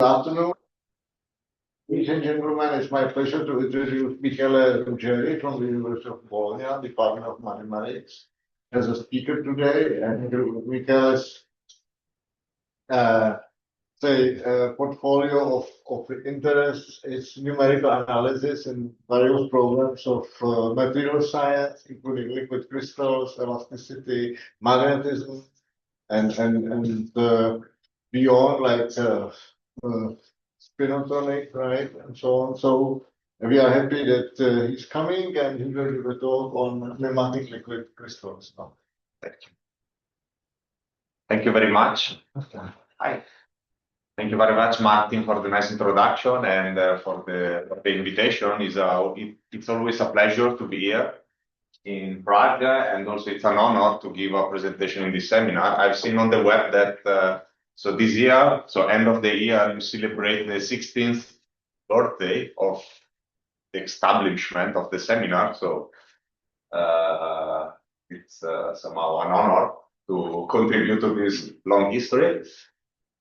afternoon. Ladies and gentlemen, it's my pleasure to introduce Michele Ruggeri from the University of Bologna, Department of Mathematics, as a speaker today. And Michele's portfolio of interests is numerical analysis in various problems of material science, including liquid crystals, elasticity, magnetism, and beyond, like spinotonic, right, and so on. So we are happy that he's coming, and he will give a talk on nematic liquid crystals now. Thank you. Thank you very much. Hi. Thank you very much, Martin, for the nice introduction and for the invitation. It's always a pleasure to be here in Prague, and also it's an honor to give a presentation in this seminar. I've seen on the web that so this year, so end of the year, you celebrate the 16th birthday of the establishment of the seminar. So it's somehow an honor to contribute to this long history.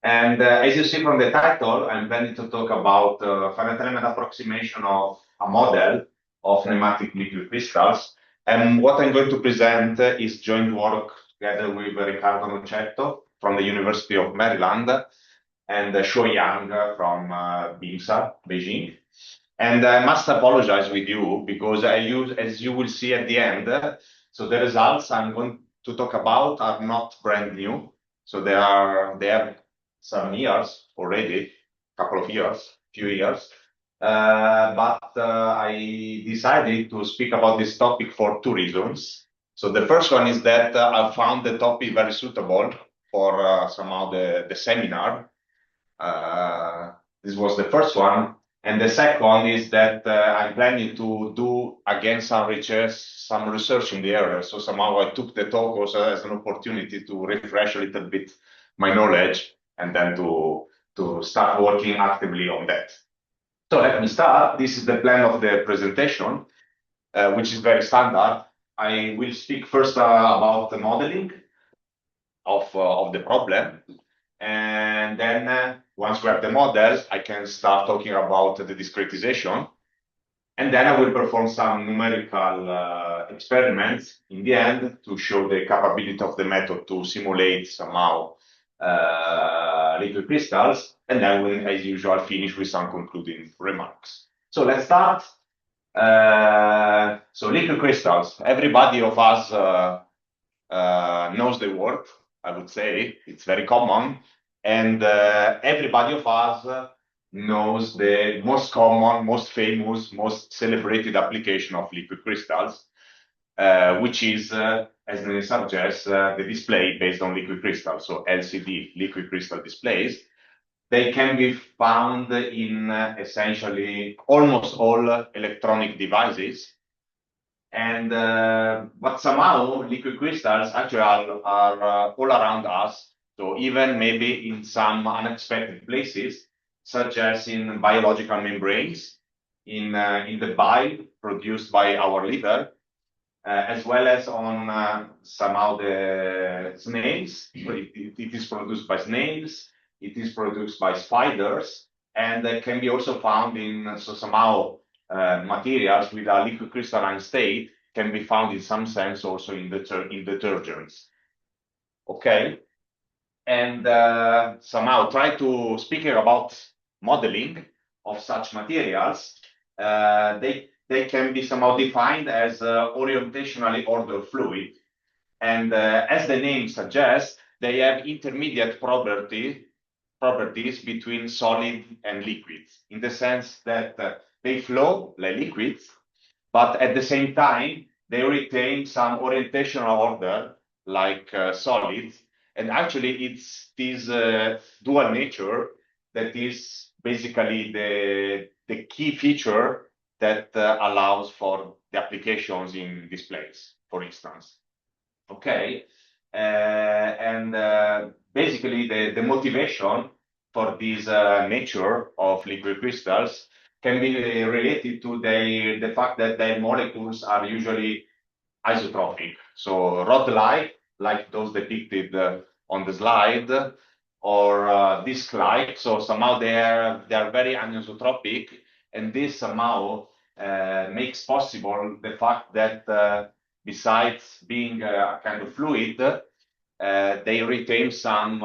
And as you see from the title, I'm planning to talk about finite element approximation of a model of nematic liquid crystals. And what I'm going to present is joint work together with Riccardo Nocetto from the University of Maryland and Shuo Yang from BIMSA, Beijing. And I must apologize with you because as you will see at the end, so the results I'm going to talk about are not brand new. So they have some years already, couple of years, few years. But I decided to speak about this topic for two reasons. So the first one is that I found the topic very suitable for somehow the seminar. This was the first one. And the second is that I'm planning to do again some research in the area. So somehow I took the talk also as an opportunity to refresh a little bit my knowledge and then to start working actively on that. So let me start. This is the plan of the presentation, which is very standard. I will speak first about the modeling of the problem. And then once we have the model, I can start talking about the discretization. And then I will perform some numerical experiments in the end to show the capability of the method to simulate somehow liquid crystals. And then we'll, as usual, finish with some concluding remarks. So let's start. So liquid crystals, everybody of us knows the word. I would say it's very common, and everybody of us knows the most common, most famous, most celebrated application of liquid crystals, which is, as the name suggests, the display based on liquid crystals, so LCD, liquid crystal displays. They can be found in essentially almost all electronic devices. And but somehow liquid crystals actually are all around us. So even maybe in some unexpected places, such as in biological membranes, in the bile produced by our liver, as well as on somehow the snails. It is produced by snails. It is produced by spiders, and it can be also found in somehow materials with a liquid crystalline state can be found in some sense also in detergents. Okay, and somehow try to speaking about modeling of such materials. They can be somehow defined as orientationally ordered fluid, and as the name suggests, they have intermediate properties between solid and liquids, in the sense that they flow like liquids, but at the same time, they retain some orientational order like solids. And actually, it's this dual nature that is basically the key feature that allows for the applications in displays, for instance. Okay, and basically the motivation for this nature of liquid crystals can be related to the fact that their molecules are usually isotropic. So rod-like, like those depicted on the slide, or disk-like. So somehow they are very anisotropic, and this somehow makes possible the fact that besides being a kind of fluid, they retain some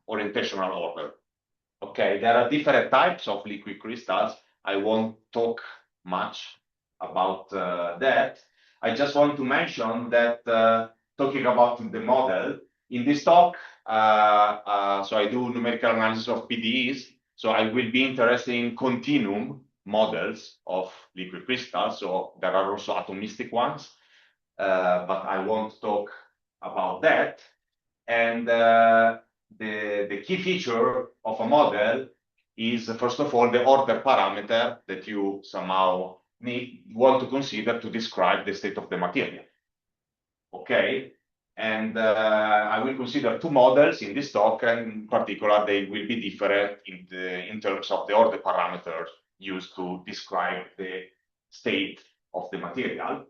orientational order. Okay, there are different types of liquid crystals. I won't talk much about that. I just want to mention that talking about the model, in this talk, so I do numerical analysis of PDEs, so I will be interested in continuum models of liquid crystals, so there are also atomistic ones, but I won't talk about that. And the key feature of a model is, first of all, the order parameter that you somehow want to consider to describe the state of the material. Okay, and I will consider two models in this talk, and in particular, they will be different in terms of the order parameters used to describe the state of the material.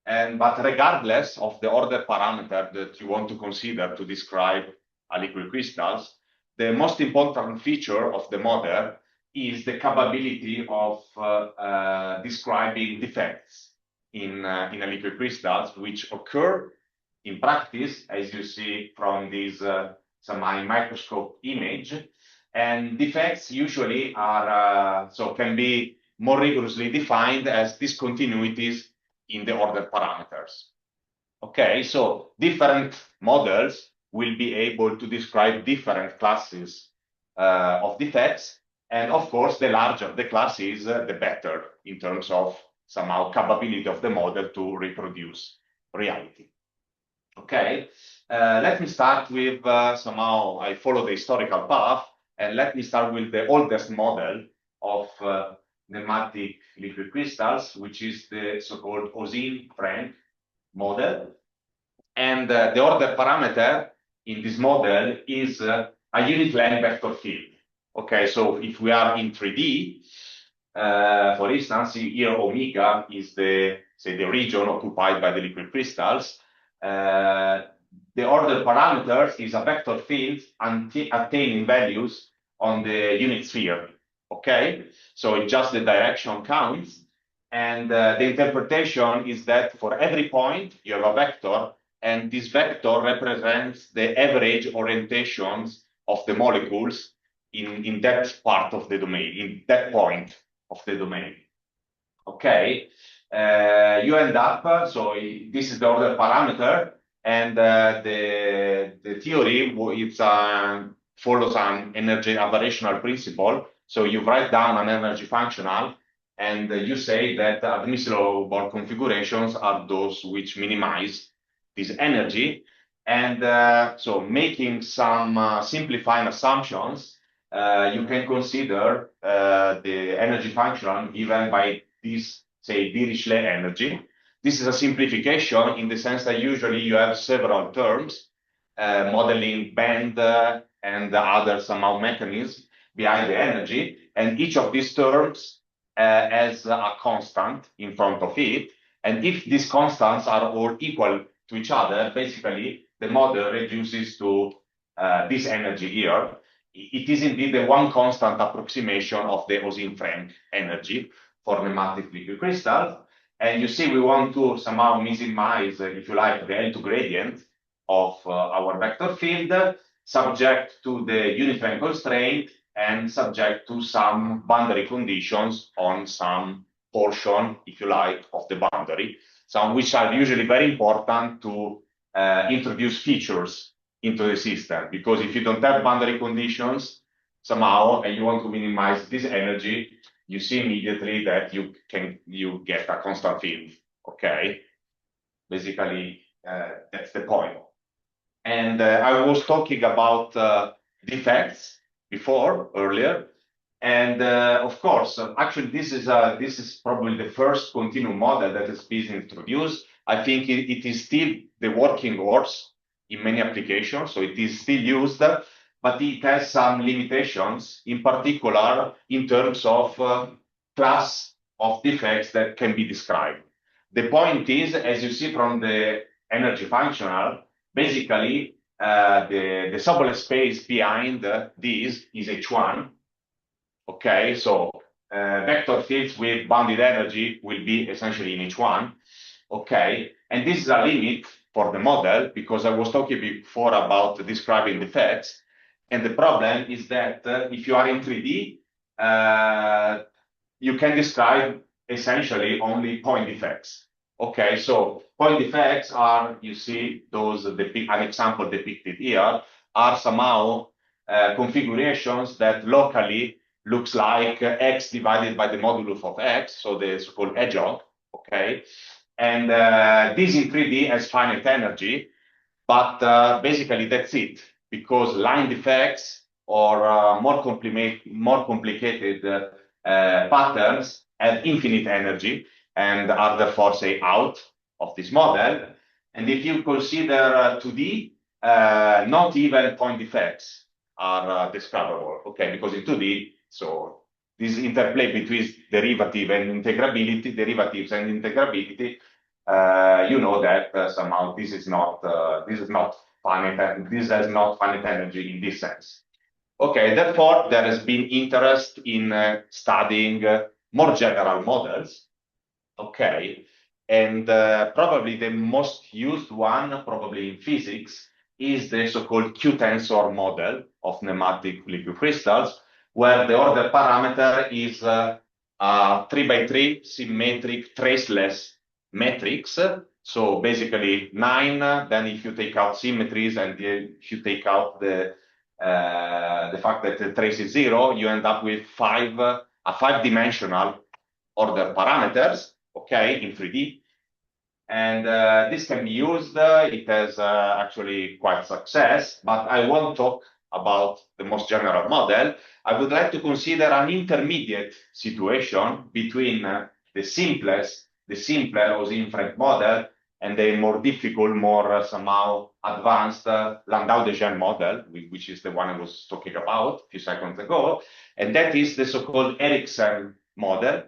But regardless of the order parameter that you want to consider to describe a liquid crystals, the most important feature of the model is the capability of describing defects in a liquid crystals, which occur in practice, as you see from this microscope image. And defects usually are can be more rigorously defined as discontinuities in the order parameters. Okay, so different models will be able to describe different classes of defects. And of course, the larger the class is, the better in terms of somehow capability of the model to reproduce reality. Okay, let me start with somehow I follow the historical path, and let me start with the oldest model of nematic liquid crystals, which is the so-called Ozeen-Frank model. And the order parameter in this model is a unit length vector field. Okay, so if we are in 3D, for instance, here omega is the region occupied by the liquid crystals. The order parameter is a vector field attaining values on the unit sphere. Okay, so just the direction counts, and the interpretation is that for every point you have a vector, and this vector represents the average orientations of the molecules in that part of the domain, in that point of the domain. Okay, you end up, so this is the order parameter, and the theory follows an energy aberrational principle. So you write down an energy functional, and you say that admissible configurations are those which minimize this energy. And so making some simplifying assumptions, you can consider the energy function given by this, say, Dirichlet energy. This is a simplification in the sense that usually you have several terms, modeling band and the other somehow mechanisms behind the energy. And each of these terms has a constant in front of it. And if these constants are all equal to each other, basically the model reduces to this energy here. It is indeed the one constant approximation of the Ozeen-Frank energy for nematic liquid crystals. And you see, we want to somehow minimize, if you like, the L2 gradient of our vector field, subject to the unit length constraint and subject to some boundary conditions on some portion, if you like, of the boundary, some which are usually very important to introduce features into the system, because if you don't have boundary conditions somehow and you want to minimize this energy, you see immediately that you get a constant field. Okay, basically that's the point. And I was talking about defects earlier, and of course, actually this is probably the first continuum model that has been introduced. I think it is still the working horse in many applications, so it is still used, but it has some limitations, in particular in terms of class of defects that can be described. The point is, as you see from the energy functional, basically the subbolect space behind this is H1. Okay, so vector fields with bounded energy will be essentially in H1. Okay, and this is a limit for the model because I was talking before about describing defects. And the problem is that if you are in 3D, you can describe essentially only point defects. Okay, so point defects are, you see, those an example depicted here are somehow configurations that locally looks like x divided by the modulus of x, so the so-called hedgehog. Okay, and this in 3D has finite energy, but basically that's it, because line defects or more complicated patterns have infinite energy and are therefore, say, out of this model. And if you consider 2D, not even point defects are describable, okay, because in 2D, so this interplay between derivatives and integrability, you know that somehow this is not finite. This has not finite energy in this sense. Okay, therefore there has been interest in studying more general models. Okay, and probably the most used one, probably in physics, is the so-called Q-tensor model of nematic liquid crystals, where the order parameter is a 3x3 symmetric traceless matrix. So basically 9, then if you take out symmetries and if you take out the fact that the trace is 0, you end up with a 5-dimensional order parameters, okay, in 3D. And this can be used. It has actually quite success, but I won't talk about the most general model. I would like to consider an intermediate situation between the simpler Gaussian-Frank model and the more difficult, more somehow advanced Landau-Dejean model, which is the one I was talking about a few seconds ago. And that is the so-called Ericsson model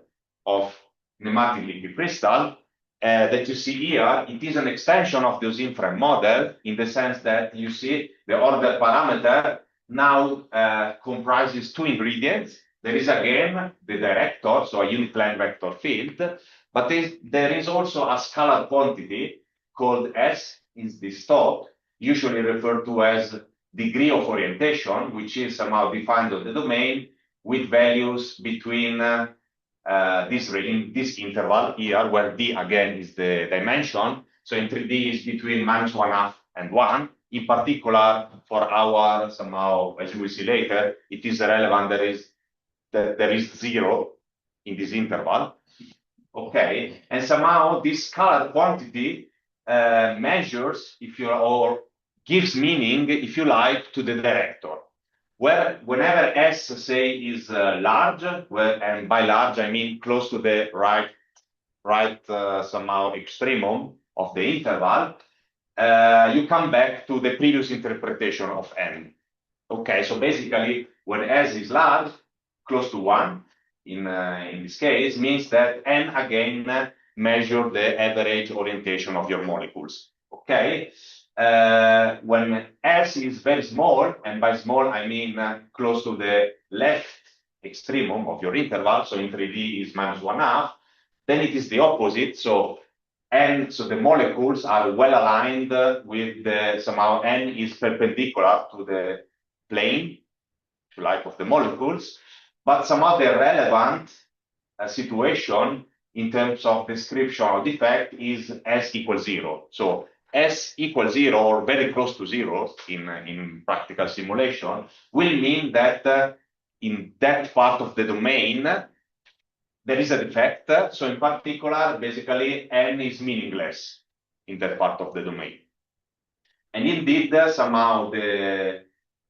of nematic liquid crystal that you see here. It is an extension of the Gaussian-Frank model in the sense that you see the order parameter now comprises 2 ingredients. There is again the director, so a unit line vector field, but there is also a scalar quantity called S in this talk, usually referred to as degree of orientation, which is somehow defined on the domain with values between this interval here, where D again is the dimension. So in 3D is between -1/2 and 1. In particular, for our somehow, as you will see later, it is relevant that there is 0 in this interval. Okay, and somehow this scalar quantity measures, or gives meaning, if you like, to the director. Whenever S, say, is large, and by large I mean close to the right somehow extremum of the interval, you come back to the previous interpretation of N. Okay, so basically when S is large, close to 1, in this case, means that N again measure the average orientation of your molecules. Okay. When S is very small, and by small I mean close to the left extremum of your interval, so in 3D is -1/2, then it is the opposite. So the molecules are well aligned with somehow N is perpendicular to the plane, if you like, of the molecules, but somehow the relevant situation in terms of description of defect is S equals 0. So S equals 0 or very close to 0 in practical simulation will mean that in that part of the domain there is a defect. So in particular, basically N is meaningless in that part of the domain. And indeed, somehow the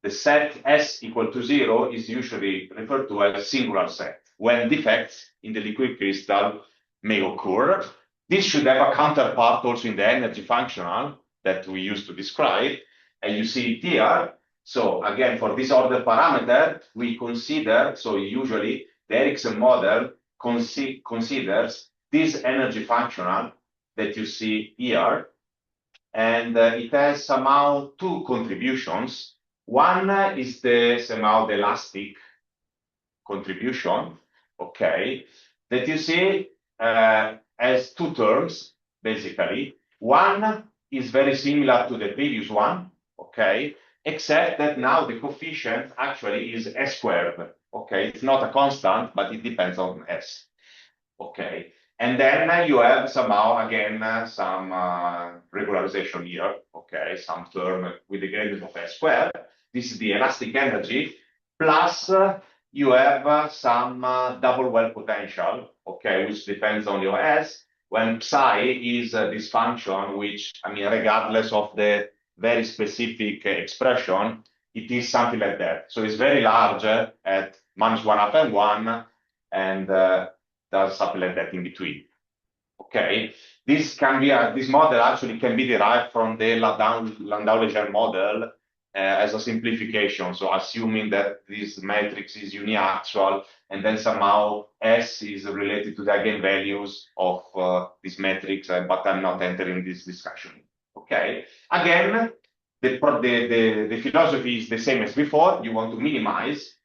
set S equal to 0 is usually referred to as a singular set when defects in the liquid crystal may occur. This should have a counterpart also in the energy functional that we used to describe, and you see it here. So again, for this order parameter, we consider, so usually the Ericsson model considers this energy functional that you see here and it has somehow two contributions. One is somehow the elastic contribution, okay, that you see as two terms, basically. One is very similar to the previous one, okay, except that now the coefficient actually is s squared, okay? It's not a constant, but it depends on s, okay? And then you have somehow, again, some regularization here, okay? Some term with the gradient of s squared. This is the elastic energy, plus you have some double well potential, okay, which depends on your S, when psi is this function, which, I mean, regardless of the very specific expression, it is something like that. So it's very large at -1/2 and 1, and does something like that in between. Okay, this can be this model actually can be derived from the Landau-Leger model as a simplification. So assuming that this matrix is uniaxial, and then somehow S is related to the eigenvalues of this matrix, but I'm not entering this discussion. Okay, again, the philosophy is the same as before. You want to minimize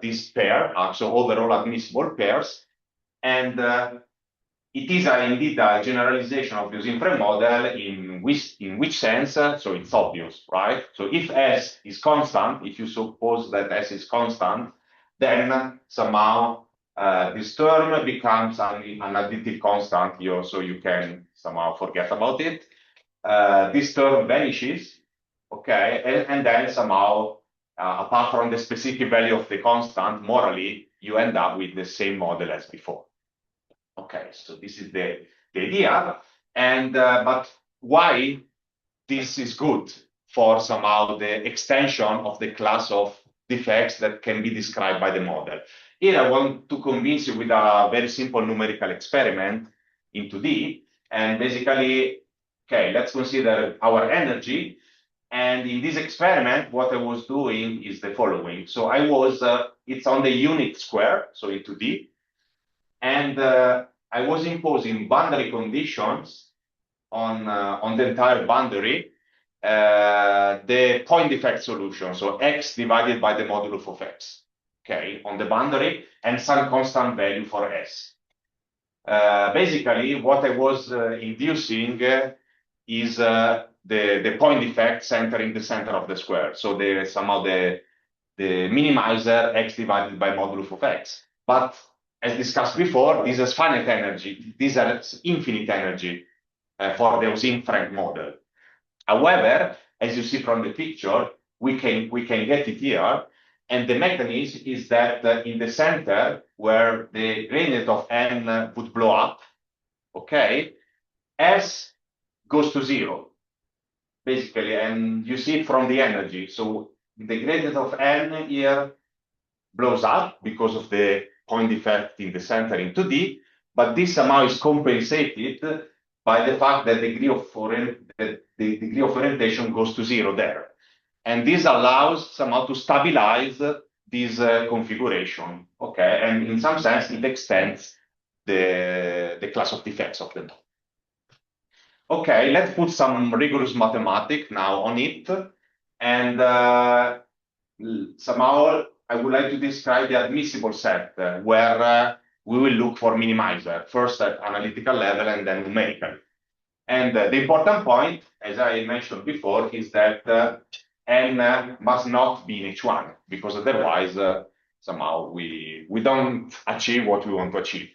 this pair, so overall admissible pairs, and it is indeed a generalization of the Eusim-Frey model in which sense? So it's obvious, right? So if S is constant, if you suppose that S is constant, then somehow this term becomes an additive constant here, so you can somehow forget about it. This term vanishes, okay, and then somehow, apart from the specific value of the constant, morally, you end up with the same model as before. Okay, so this is the idea, and but why this is good for somehow the extension of the class of defects that can be described by the model. Here I want to convince you with a very simple numerical experiment in 2D, and basically, okay, let's consider our energy, and in this experiment, what I was doing is the following. So I was, it's on the unit square, so in 2D, and I was imposing boundary conditions on the entire boundary, the point defect solution, so x divided by the modulus of x, okay, on the boundary, and some constant value for s. Basically, what I was inducing is the point defect center in the center of the square, so somehow the minimizer x divided by modulus of x. But as discussed before, this has finite energy. This has infinite energy for the Eusim-Frey model. However, as you see from the picture, we can get it here. And the mechanism is that in the center, where the gradient of n would blow up, okay, S goes to 0, basically. And you see it from the energy. So the gradient of n here blows up because of the point defect in the center in 2D, but this somehow is compensated by the fact that the degree of orientation goes to 0 there. And this allows somehow to stabilize this configuration, okay? And in some sense, it extends the class of defects of the model. Okay, let's put some rigorous mathematics now on it. And somehow I would like to describe the admissible set where we will look for minimizer, first at analytical level and then numerically. And the important point, as I mentioned before, is that n must not be in H1, because otherwise somehow we don't achieve what we want to achieve.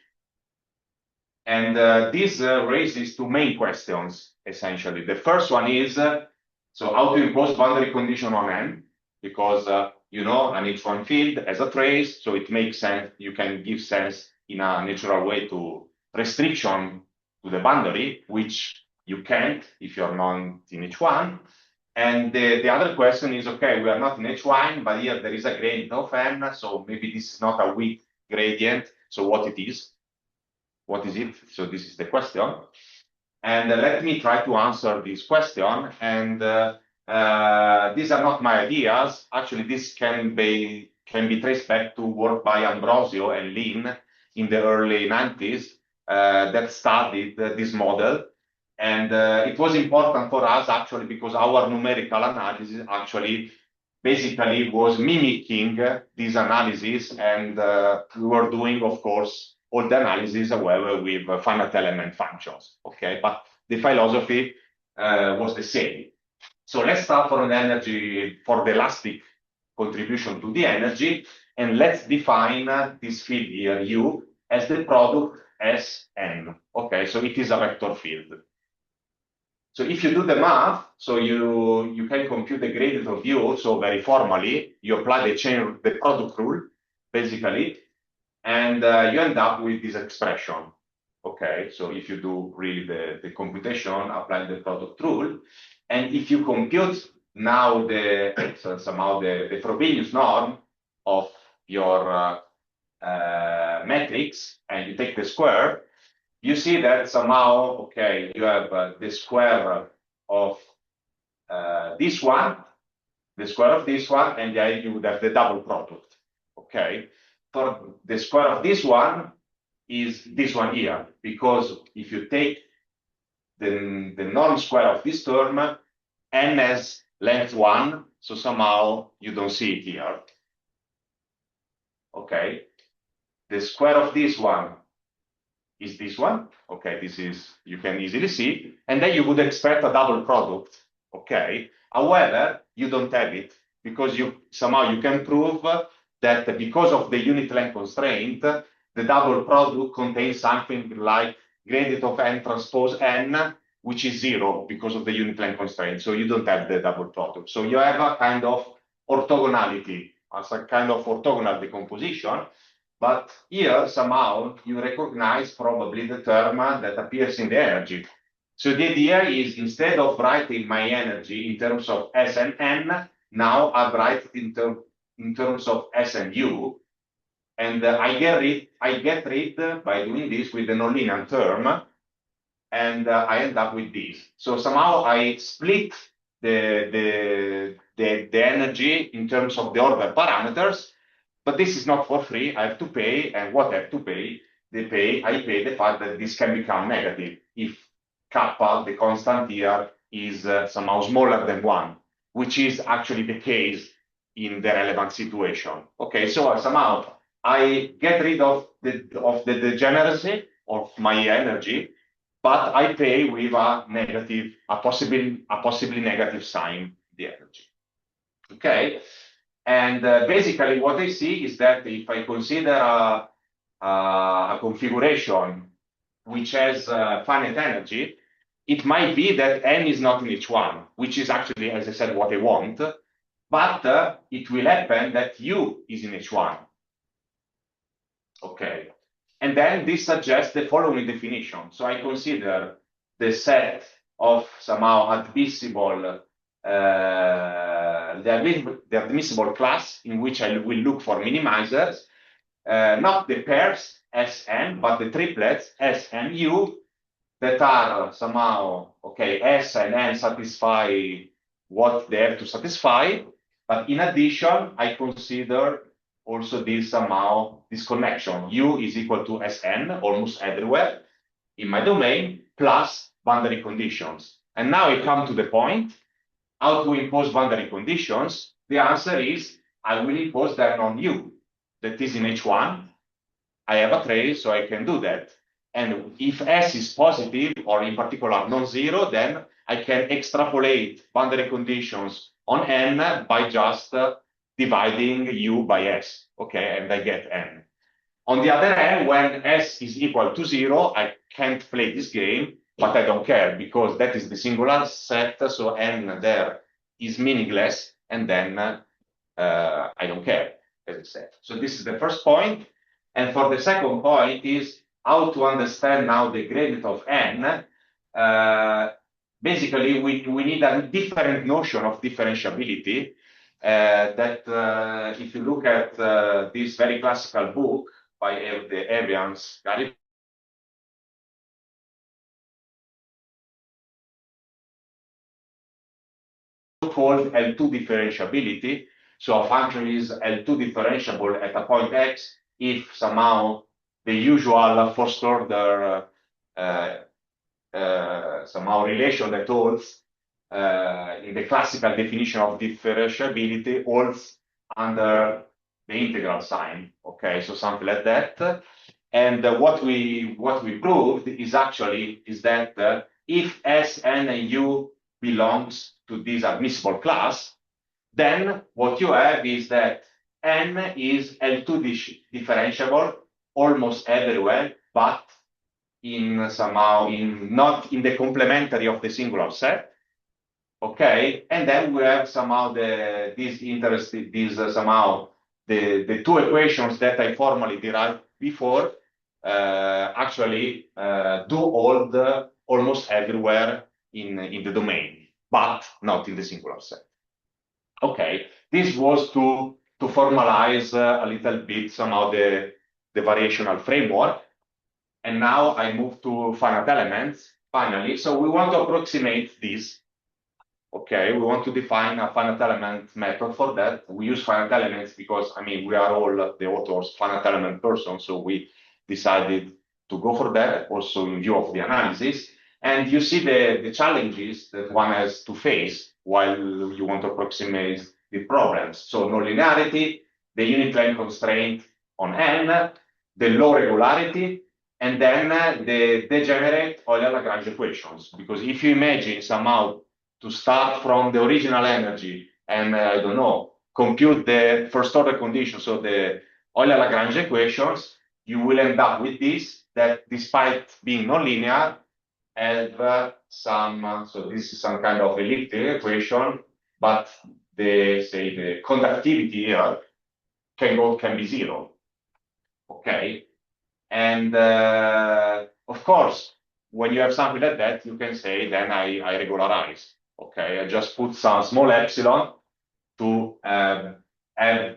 And this raises two main questions, essentially. The first one is, so how to impose boundary condition on n, because you know, an H1 field as a trace, so it makes sense, you can give sense in a natural way to restriction to the boundary, which you can't if you're not in H1. And the other question is, okay, we are not in H1, but here there is a gradient of n, so maybe this is not a weak gradient, so what it is? What is it? So this is the question. And let me try to answer this question. And these are not my ideas. Actually, this can be traced back to work by Ambrosio and Lin in the early 90s that studied this model. And it was important for us actually because our numerical analysis actually basically was mimicking this analysis, and we were doing, of course, all the analysis well with finite element functions. Okay, but the philosophy was the same. So let's start for an energy, for the elastic contribution to the energy, and let's define this field here, U, as the product Sn. Okay, so it is a vector field. So if you do the math, so you can compute the gradient of U. So very formally, you apply the product rule, basically, and you end up with this expression. Okay, so if you do really the computation, applying the product rule, and if you compute now somehow the Frobenius norm of your matrix, and you take the square, you see that somehow, okay, you have the square of this one, the square of this one, and then you would have the double product. Okay, for the square of this one is this one here, because if you take the norm square of this term, n has length 1, so somehow you don't see it here. Okay, the square of this one is this one. Okay, this is, you can easily see, and then you would expect a double product. Okay, however, you don't have it, because you somehow you can prove that because of the unit length constraint, the double product contains something like gradient of n transpose n, which is 0 because of the unit length constraint. So you don't have the double product. So you have a kind of orthogonality, as a kind of orthogonal decomposition. But here, somehow, you recognize probably the term that appears in the energy. So the idea is, instead of writing my energy in terms of S and N, now I write it in terms of S and U. And I get rid, by doing this, with the nonlinear term, and I end up with this. So somehow I split the energy in terms of the order parameters. But this is not for free. I have to pay, and what I have to pay? I pay the fact that this can become negative if kappa, the constant here, is somehow smaller than 1, which is actually the case in the relevant situation. Okay, so somehow I get rid of the degeneracy of my energy, but I pay with a possibly negative sign the energy. Okay. And basically what I see is that if I consider a configuration which has finite energy, it might be that n is not in H1, which is actually, as I said, what I want, but it will happen that U is in H1. Okay. And then this suggests the following definition. So I consider the set of somehow admissible the admissible class in which I will look for minimizers, not the pairs Sn, but the triplets S and U that are somehow, okay, S and N satisfy what they have to satisfy, but in addition, I consider also this somehow, this connection. U is equal to Sn almost everywhere in my domain, plus boundary conditions. And now I come to the point, how to impose boundary conditions. The answer is, I will impose them on U, that is in H1. I have a trace, so I can do that. And if S is positive, or in particular non-zero, then I can extrapolate boundary conditions on N by just dividing U by S, okay, and I get N. On the other hand, when S is equal to 0, I can't play this game, but I don't care, because that is the singular set, so N there is meaningless, and then I don't care, as I said. So this is the first point. And for the second point is how to understand now the gradient of N. Basically, we need a different notion of differentiability that if you look at this very classical book by the Evians, called L2 differentiability. So a function is L2 differentiable at a point X if somehow the usual first order somehow relation that holds in the classical definition of differentiability holds under the integral sign. Okay, so something like that. And what we proved is that if S, N, and U belongs to this admissible class, then what you have is that N is L2 differentiable almost everywhere, but not in the complementary of the singular set. Okay, and then we have somehow the two equations that I formally derived before actually do hold almost everywhere in the domain, but not in the singular set. Okay, this was to formalize a little bit somehow the variational framework. And now I move to finite elements, finally. So we want to approximate this. Okay, we want to define a finite element method for that. We use finite elements because, I mean, we are all the authors, finite element persons, so we decided to go for that, also in view of the analysis. And you see the challenges that one has to face while you want to approximate the problems. So nonlinearity, the unit length constraint on n, the low regularity, and then the degenerate Euler-Lagrange equations. Because if you imagine somehow to start from the original energy and, I don't know, compute the first order conditions, so the Euler-Lagrange equations, you will end up with this, that despite being nonlinear, have so this is some kind of elliptic equation, but the conductivity here can be zero. Okay. And of course, when you have something like that, you can say, then I regularize. Okay, I just put some small epsilon to have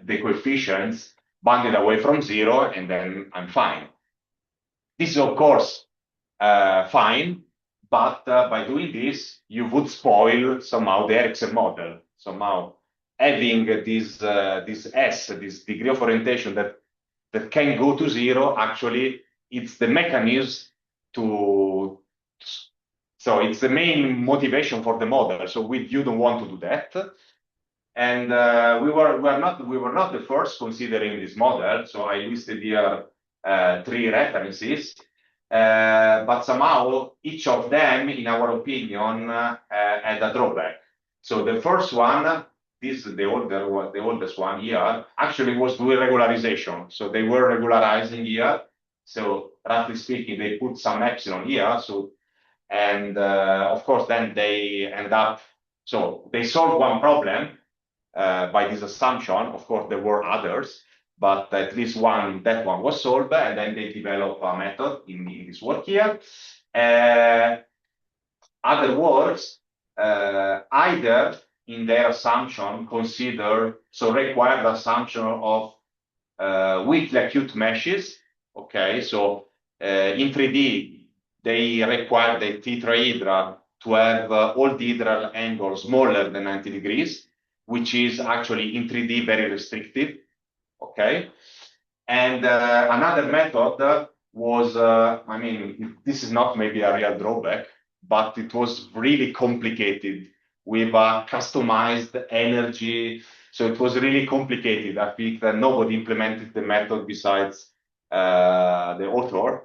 the coefficients bounded away from zero, and then I'm fine. This is, of course, fine, but by doing this, you would spoil somehow the Ericsson model. Somehow having this S, this degree of orientation that can go to zero, actually, it's the mechanism so it's the main motivation for the model. So you don't want to do that. And we were not the first considering this model. So I listed here 3 references. But somehow each of them, in our opinion, had a drawback. So the first one, this is the oldest one here, actually was doing regularization. So they were regularizing here. So roughly speaking, they put some epsilon here. So, and of course, then they end up, so they solved one problem by this assumption. Of course, there were others, but at least that one was solved, and then they developed a method in this work here. Other works, either in their assumption require the assumption of weakly acute meshes. Okay, so in 3D, they require the tetrahedra to have all the hedral angles smaller than 90 degrees, which is actually in 3D very restrictive. Okay, and another method was, I mean, this is not maybe a real drawback, but it was really complicated with a customized energy. So it was really complicated. I think that nobody implemented the method besides the author.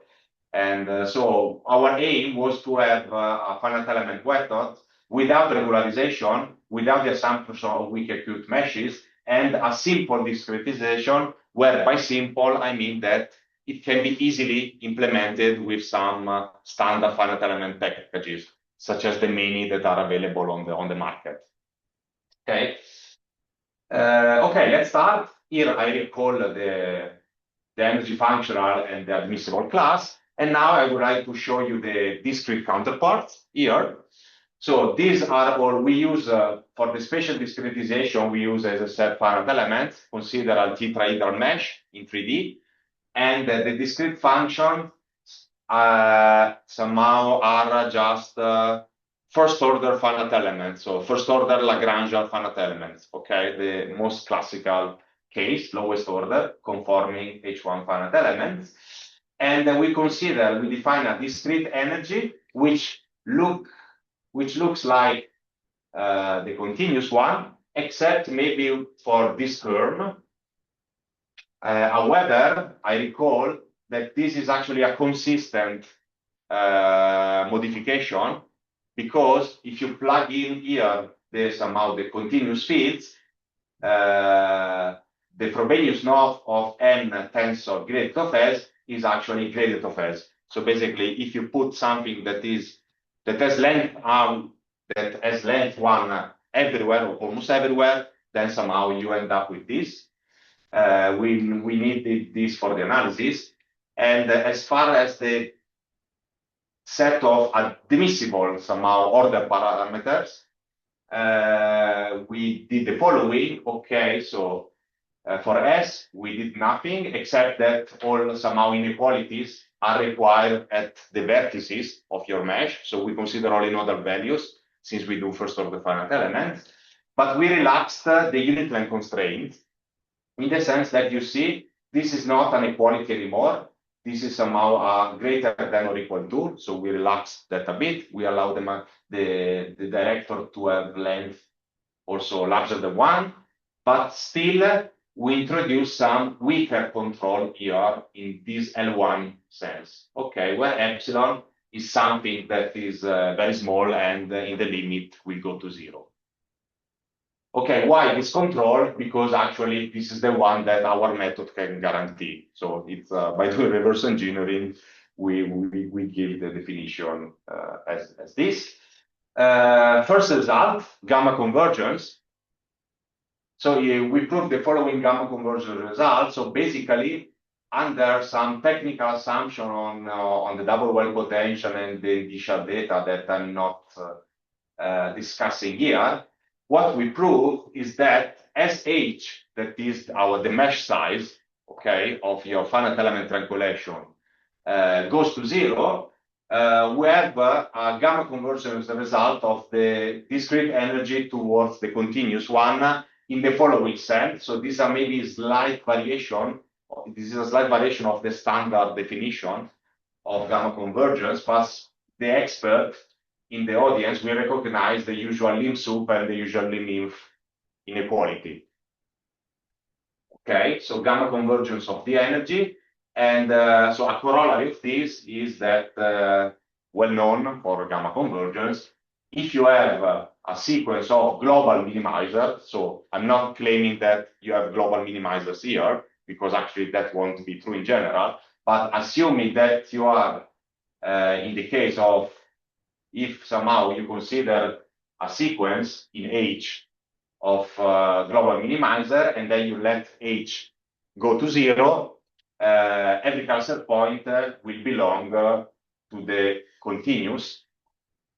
And so our aim was to have a finite element method without regularization, without the assumption of weak acute meshes, and a simple discretization, where by simple, I mean that it can be easily implemented with some standard finite element packages, such as the many that are available on the market. Okay. Okay, let's start. Here I recall the energy functional and the admissible class. And now I would like to show you the discrete counterparts here. So these are all we use for the spatial discretization. We use, as I said, finite elements, consider a tetrahedral mesh in 3D. And the discrete functions somehow are just first order finite elements. So first order Lagrange finite elements. Okay, the most classical case, lowest order, conforming H1 finite elements. And then we define a discrete energy which looks like the continuous one, except maybe for this term. However, I recall that this is actually a consistent modification, because if you plug in here somehow the continuous fields, the Frobenius knot of n tensor gradient of S is actually gradient of S. So basically, if you put something that has length that has length 1 everywhere or almost everywhere, then somehow you end up with this. We needed this for the analysis. And as far as the set of admissible somehow order parameters, we did the following. Okay, so for S, we did nothing except that all somehow inequalities are required at the vertices of your mesh. So we consider only nodal values since we do first order finite elements. But we relaxed the unit length constraint in the sense that you see this is not an equality anymore. This is somehow greater than or equal to. So we relaxed that a bit. We allow the director to have length also larger than 1, but still we introduce some weaker control here in this L1 sense. Okay, where epsilon is something that is very small and in the limit will go to 0. Okay, why this control? Because actually this is the one that our method can guarantee. So it's by doing reverse engineering, we give the definition as this. First result, gamma convergence. So we proved the following gamma convergence result. So basically, under some technical assumption on the double well potential and the initial data that I'm not discussing here, what we prove is that SH, that is the mesh size, okay, of your finite element triangulation, goes to 0. We have a gamma convergence as a result of the discrete energy towards the continuous one in the following sense. So these are maybe slight variation. This is a slight variation of the standard definition of gamma convergence, but the expert in the audience will recognize the usual lim sup and the usual lim inf inequality. Okay, so gamma convergence of the energy. And so a corollary of this is that, well known for gamma convergence, if you have a sequence of global minimizers, so I'm not claiming that you have global minimizers here, because actually that won't be true in general, but assuming that you are, in the case of, if somehow you consider a sequence in H of global minimizer, and then you let H go to 0, every cancel point will belong to the continuous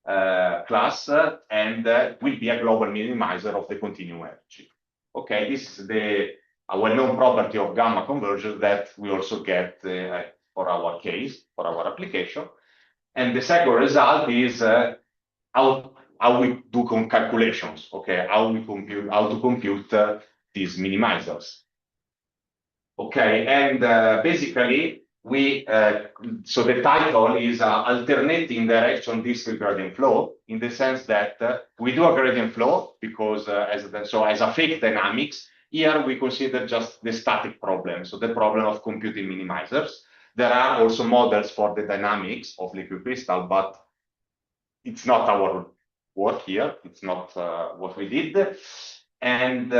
class and will be a global minimizer of the continuum energy. Okay, this is a well-known property of gamma convergence that we also get for our case, for our application. And the second result is how we do calculations, okay, how to compute these minimizers. Okay, and basically so the title is alternating direction discrete gradient flow, in the sense that we do a gradient flow because as a fake dynamics, here we consider just the static problem, so the problem of computing minimizers. There are also models for the dynamics of liquid crystal, but it's not our work here. It's not what we did. And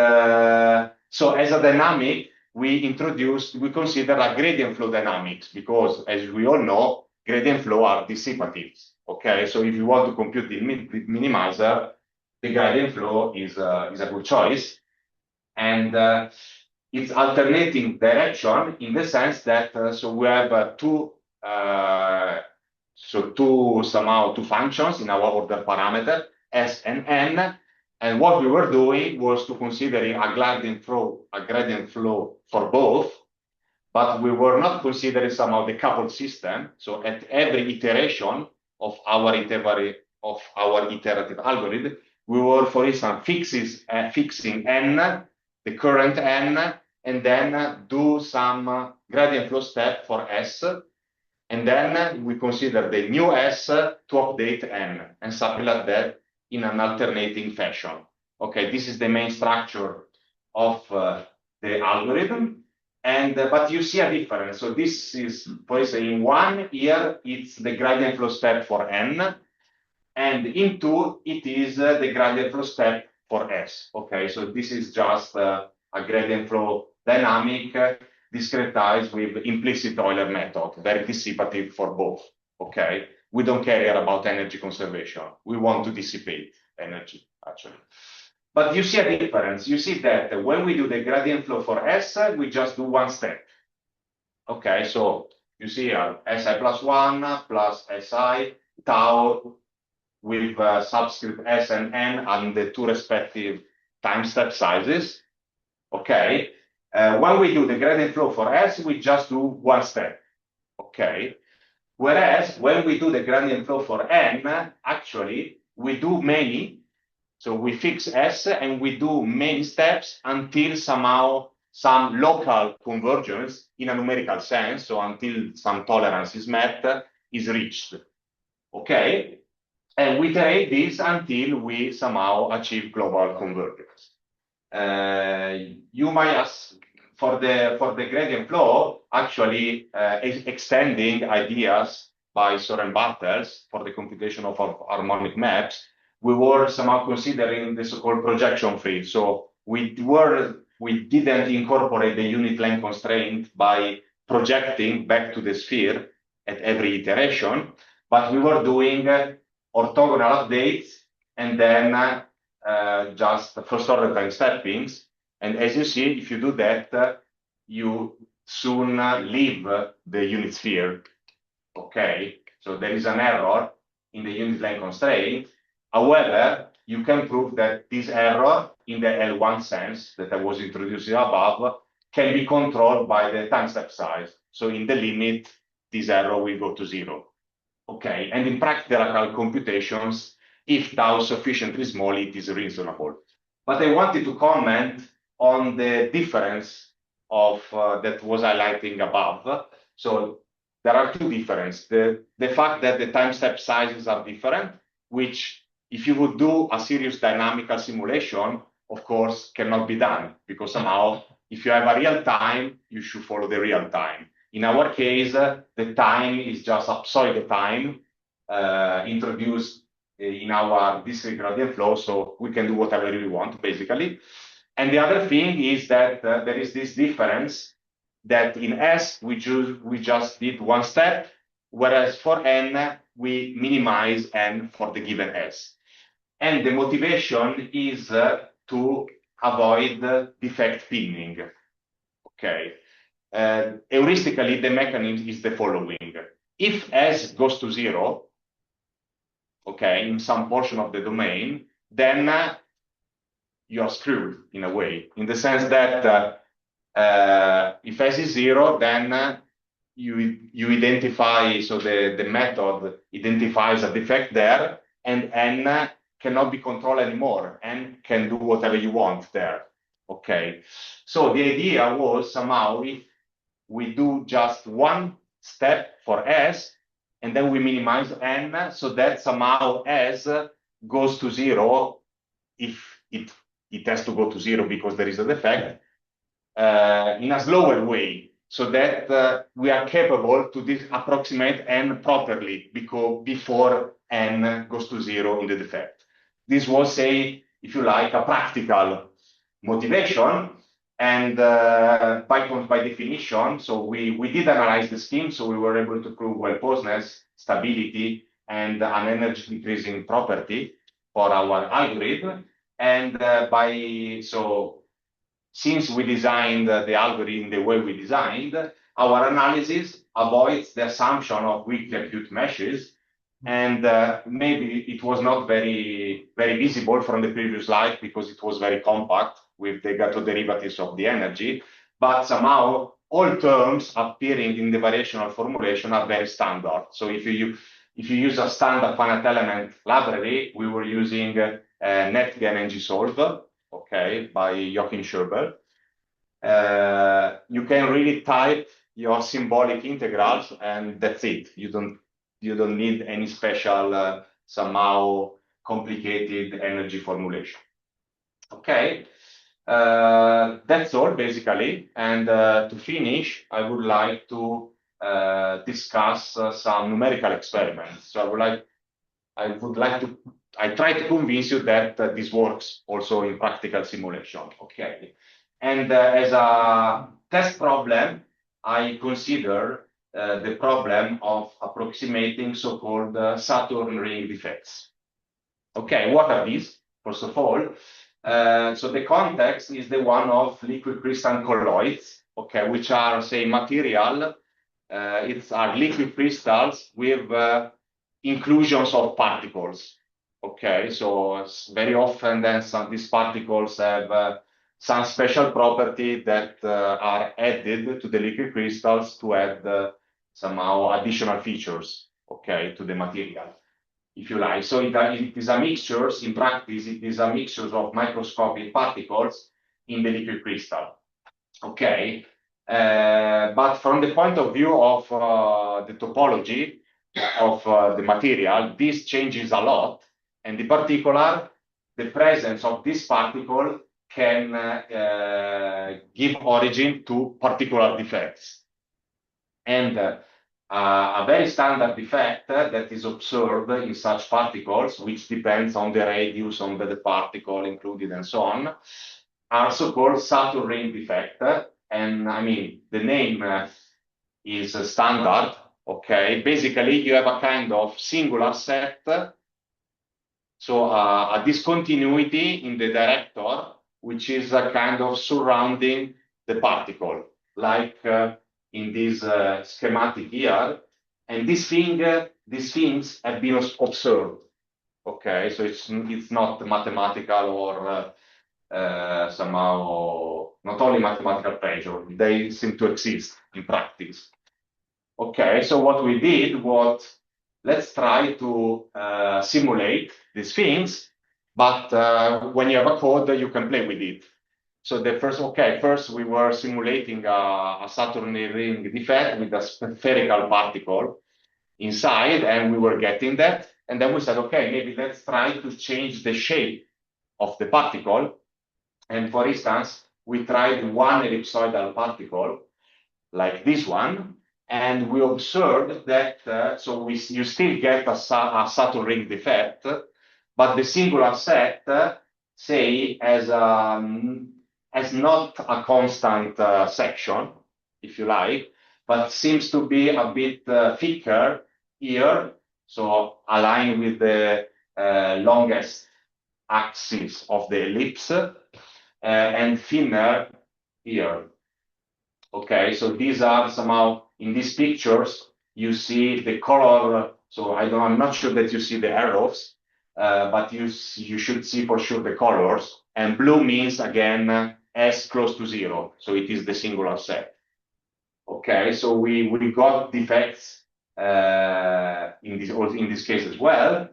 so as a dynamic, we consider a gradient flow dynamics, because as we all know, gradient flow are dissipative. Okay, so if you want to compute the minimizer, the gradient flow is a good choice. And it's alternating direction in the sense that so we have two functions in our order parameter, S and N. And what we were doing was to considering a gradient flow for both, but we were not considering somehow the coupled system. So at every iteration of our iterative algorithm, we were, for instance, fixing N, the current N, and then do some gradient flow step for S. And then we consider the new S to update N and something like that in an alternating fashion. Okay, this is the main structure of the algorithm. And but you see a difference. So this is, for instance, in one here, it's the gradient flow step for N. And in two, it is the gradient flow step for S. Okay, so this is just a gradient flow dynamic discretized with implicit Euler method, very dissipative for both. Okay, we don't care about energy conservation. We want to dissipate energy, actually. But you see a difference. You see that when we do the gradient flow for S, we just do one step. Okay, so you see Si plus 1 plus Si tau with subscript S and N and the two respective time step sizes. Okay, when we do the gradient flow for S, we just do one step. Okay, whereas when we do the gradient flow for N, actually we do many. So we fix S and we do many steps until somehow some local convergence in a numerical sense, so until some tolerance is met, is reached. Okay, and we iterate this until we somehow achieve global convergence. You might ask for the gradient flow, actually extending ideas by Soren Bartels for the computation of harmonic maps, we were somehow considering the so-called projection field. So we didn't incorporate the unit length constraint by projecting back to the sphere at every iteration, but we were doing orthogonal updates and then just first order time steppings. And as you see, if you do that, you soon leave the unit sphere. Okay, so there is an error in the unit length constraint. However, you can prove that this error in the L1 sense that I was introducing above can be controlled by the time step size. So in the limit, this error will go to 0. Okay, and in practical computations, if tau is sufficiently small, it is reasonable. But I wanted to comment on the difference of that was highlighting above. So there are two differences. The fact that the time step sizes are different, which if you would do a serious dynamical simulation, of course, cannot be done, because somehow if you have a real time, you should follow the real time. In our case, the time is just a pseudo time introduced in our discrete gradient flow, so we can do whatever we want, basically. And the other thing is that there is this difference that in S, we just did one step, whereas for N, we minimize N for the given S. And the motivation is to avoid defect pinning. Okay. Heuristically, the mechanism is the following. If S goes to 0, okay, in some portion of the domain, then you are screwed in a way, in the sense that if S is 0, then you identify, so the method identifies a defect there, and N cannot be controlled anymore, and can do whatever you want there. Okay, so the idea was somehow if we do just one step for S, and then we minimize N, so that somehow S goes to 0 if it has to go to 0 because there is a defect, in a slower way, so that we are capable to approximate N properly before N goes to 0 in the defect. This was, say, if you like, a practical motivation. And by definition, so we did analyze the scheme, so we were able to prove well-posedness, stability, and an energy decreasing property for our algorithm. And since we designed the algorithm the way we designed, our analysis avoids the assumption of weakly acute meshes. And maybe it was not very visible from the previous slide because it was very compact with the Gato derivatives of the energy, but somehow all terms appearing in the variational formulation are very standard. So if you use a standard finite element library, we were using NetGen ngSolve, okay, by Joachim Schöbel. You can really type your symbolic integrals, and that's it. You don't need any special somehow complicated energy formulation. Okay, that's all basically. And to finish, I would like to discuss some numerical experiments. So I try to convince you that this works also in practical simulation. Okay, and as a test problem, I consider the problem of approximating so-called Saturn ring defects. Okay, what are these? First of all, so the context is the one of liquid crystal colloids, okay, which are, say, material. It's are liquid crystals with inclusions of particles. Okay, so very often then these particles have some special property that are added to the liquid crystals to add somehow additional features, okay, to the material, if you like. So it is a mixture, in practice, it is a mixture of microscopic particles in the liquid crystal. Okay, but from the point of view of the topology of the material, this changes a lot. And in particular, the presence of this particle can give origin to particular defects. And a very standard defect that is observed in such particles, which depends on the radius of the particle included and so on, are so-called Saturn ring defect. And I mean, the name is standard, okay? Basically, you have a kind of singular set, so a discontinuity in the director, which is a kind of surrounding the particle, like in this schematic here. And these things have been observed, okay? So it's not mathematical or somehow not only mathematical pressure, they seem to exist in practice. Okay, so what we did was, let's try to simulate these things, but when you have a code, you can play with it. So first we were simulating a Saturn ring defect with a spherical particle inside, and we were getting that. And then we said, okay, maybe let's try to change the shape of the particle. And for instance, we tried one ellipsoidal particle like this one, and we observed that you still get a Saturn ring defect, but the singular set, say, has not a constant section, if you like, but seems to be a bit thicker here, so aligned with the longest axis of the ellipse, and thinner here. Okay, so these are somehow, in these pictures, you see the color. So I'm not sure that you see the arrows, but you should see for sure the colors. And blue means, again, S close to 0. So it is the singular set. Okay, so we got defects in this case as well.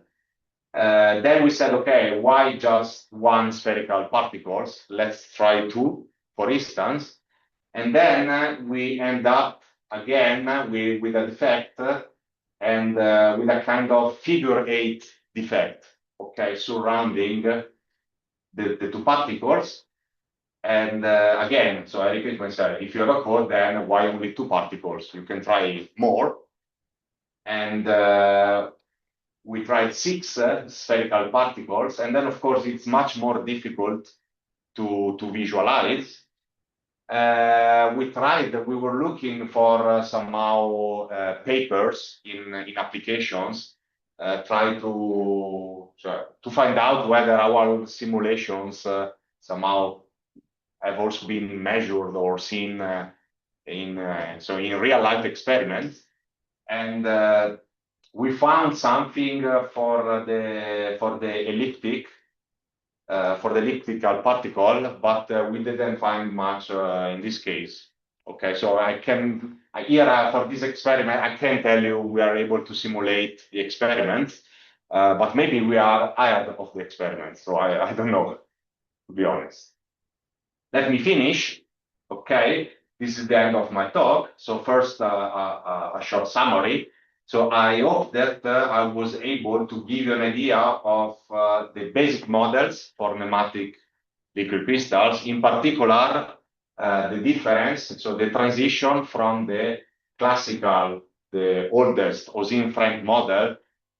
Then we said, okay, why just one spherical particles? Let's try two, for instance. And then we end up again with a defect and with a kind of figure 8 defect, okay, surrounding the two particles. And again, so I repeat myself, if you have a code, then why only two particles? You can try more. And we tried 6 spherical particles. And then, of course, it's much more difficult to visualize. We were looking for somehow papers in applications, try to find out whether our simulations somehow have also been measured or seen in real life experiments. And we found something for the elliptical particle, but we didn't find much in this case. Okay, so for this experiment, I can tell you we are able to simulate the experiment, but maybe we are ahead of the experiment. So I don't know, to be honest. Let me finish. Okay, this is the end of my talk. So first, a short summary. So I hope that I was able to give you an idea of the basic models for nematic liquid crystals, in particular, the difference, so the transition from the classical, the oldest Osin-Frank model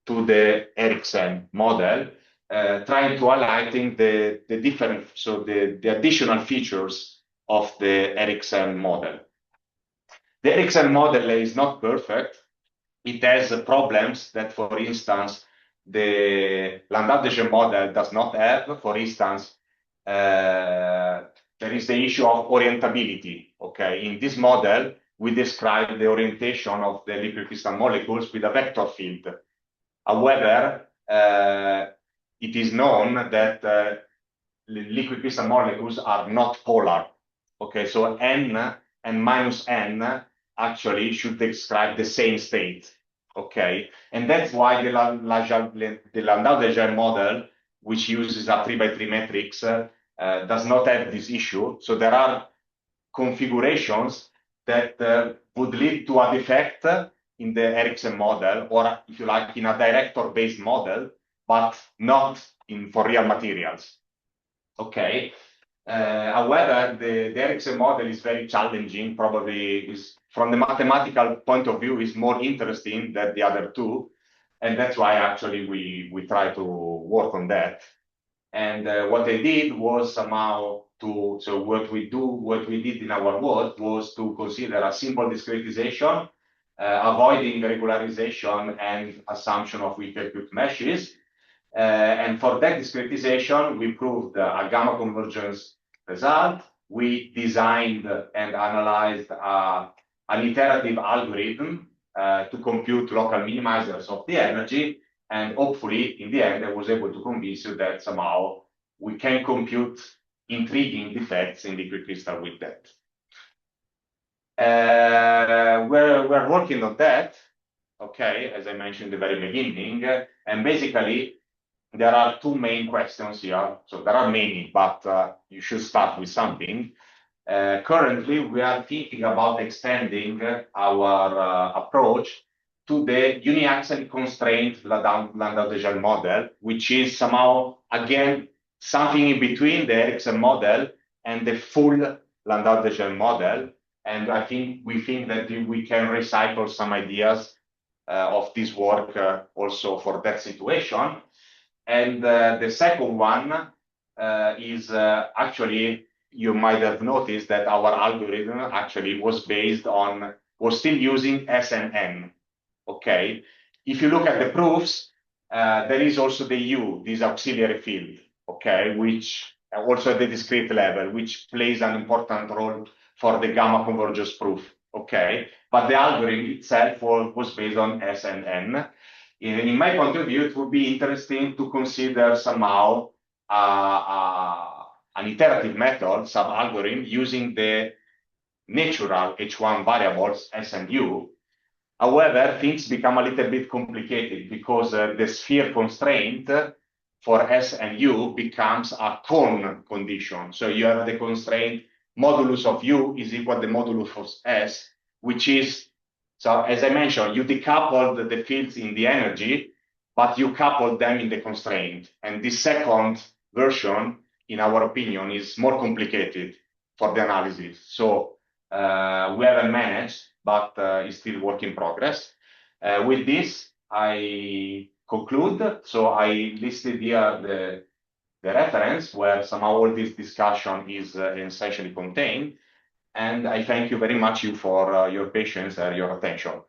to the Ericsson model, trying to highlighting the different, so the additional features of the Ericsson model. The Ericsson model is not perfect. It has problems that, for instance, the Landau-Desjardins model does not have. For instance, there is the issue of orientability. Okay, in this model, we describe the orientation of the liquid crystal molecules with a vector field. However, it is known that liquid crystal molecules are not polar. Okay, so n and minus n actually should describe the same state. Okay, and that's why the Landau-Desjardins model, which uses a 3x3 matrix, does not have this issue. So there are configurations that would lead to a defect in the Ericsson model, or if you like, in a director-based model, but not for real materials. Okay. However, the Ericsson model is very challenging, probably is from the mathematical point of view is more interesting than the other two. And that's why actually we try to work on that. And what I did was somehow so what we did in our work was to consider a simple discretization, avoiding regularization and assumption of weak acute meshes. And for that discretization, we proved a gamma convergence result. We designed and analyzed an iterative algorithm to compute local minimizers of the energy. And hopefully, in the end, I was able to convince you that somehow we can compute intriguing defects in liquid crystal with that. We're working on that, okay, as I mentioned in the very beginning. And basically, there are two main questions here. So there are many, but you should start with something. Currently, we are thinking about extending our approach to the uniaxially constrained Landau-Desjardins model, which is somehow, again, something in between the Ericsson model and the full Landau-Desjardins model. And we think that we can recycle some ideas of this work also for that situation. And the second one is actually, you might have noticed that our algorithm actually was still using S and N. Okay. If you look at the proofs, there is also the U, this auxiliary field, okay, which also at the discrete level, which plays an important role for the gamma convergence proof. Okay. But the algorithm itself was based on S and N. In my point of view, it would be interesting to consider somehow an iterative method, some algorithm using the natural H1 variables S and U. However, things become a little bit complicated because the sphere constraint for S and U becomes a cone condition. So you have the constraint modulus of U is equal to the modulus of S, which is, so as I mentioned, you decoupled the fields in the energy, but you coupled them in the constraint. And this second version, in our opinion, is more complicated for the analysis. So we haven't managed, but it's still work in progress. With this, I conclude. So I listed here the reference where somehow all this discussion is essentially contained. And I thank you very much for your patience and your attention.